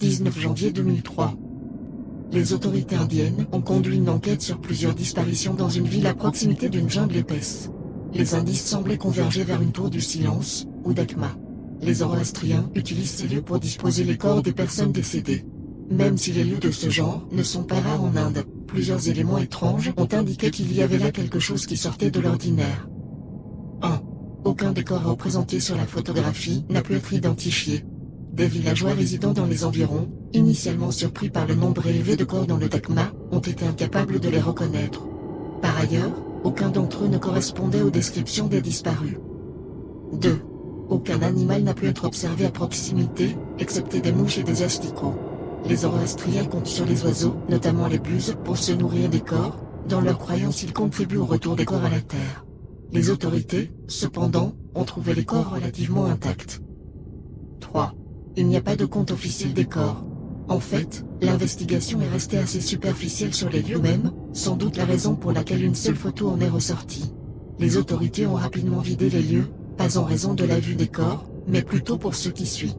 19 janvier 2003. Les autorités indiennes ont conduit une enquête sur plusieurs disparitions dans une ville à proximité d'une jungle épaisse. Les indices semblaient converger vers une tour du silence, ou Dakma. Les Zoroastriens utilisent ces lieux pour disposer les corps des personnes décédées. Même si les lieux de ce genre ne sont pas rares en Inde, plusieurs éléments étranges ont indiqué qu'il y avait là quelque chose qui sortait de l'ordinaire. 1. Aucun des corps représentés sur la photographie n'a pu être identifié. Des villageois résidant dans les environs, initialement surpris par le nombre élevé de corps dans le Dakma, ont été incapables de les reconnaître. Par ailleurs, aucun d'entre eux ne correspondait aux descriptions des disparus. 2. Aucun animal n'a pu être observé à proximité, excepté des mouches et des asticots. Les Zoroastriens comptent sur les oiseaux, notamment les buses, pour se nourrir des corps. Dans leur croyance, ils contribuent au retour des corps à la terre. Les autorités, cependant, ont trouvé les corps relativement intacts. 3. Il n'y a pas de compte officiel des corps. En fait, l'investigation est restée assez superficielle sur les lieux mêmes, sans doute la raison pour laquelle une seule photo en est ressortie. Les autorités ont rapidement vidé les lieux, pas en raison de la vue des corps, mais plutôt pour ce qui suit.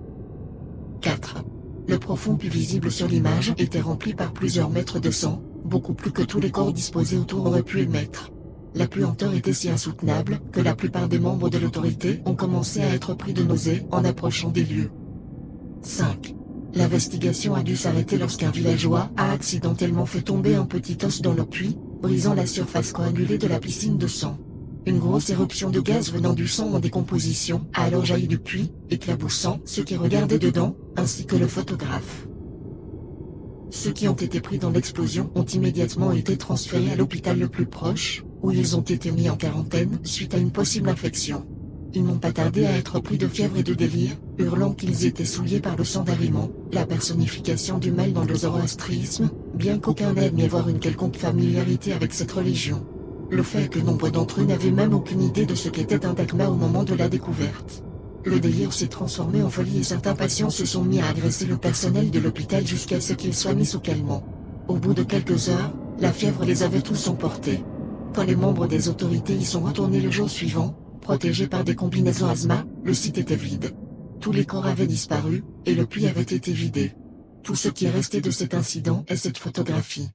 4. Le profond puits visible sur l'image était rempli par plusieurs mètres de sang, beaucoup plus que tous les corps disposés autour auraient pu émettre. La puanteur était si insoutenable que la plupart des membres de l'autorité ont commencé à être pris de nausées en approchant des lieux. 5. L'investigation a dû s'arrêter lorsqu'un villageois a accidentellement fait tomber un petit os dans le puits, brisant la surface coagulée de la piscine de sang. Une grosse éruption de gaz venant du sang en décomposition a alors jailli du puits, éclaboussant ceux qui regardaient dedans, ainsi que le photographe. Ceux qui ont été pris dans l'explosion ont immédiatement été transférés à l'hôpital le plus proche, où ils ont été mis en quarantaine suite à une possible infection. Ils n'ont pas tardé à être pris de fièvre et de délire, hurlant qu'ils étaient souillés par le sang d'Ahriman, la personnification du mal dans le zoroastrisme, bien qu'aucun n'ait admis avoir une quelconque familiarité avec cette religion. Le fait est que nombre d'entre eux n'avaient même aucune idée de ce qu'était un Dakma au moment de la découverte. Le délire s'est transformé en folie et certains patients se sont mis à agresser le personnel de l'hôpital jusqu'à ce qu'ils soient mis sous calmant. Au bout de quelques heures, la fièvre les avait tous emportés. Quand les membres des autorités y sont retournés le jour suivant, protégés par des combinaisons asthma, le site était vide. Tous les corps avaient disparu, et le puits avait été vidé. Tout ce qui est resté de cet incident est cette photographie.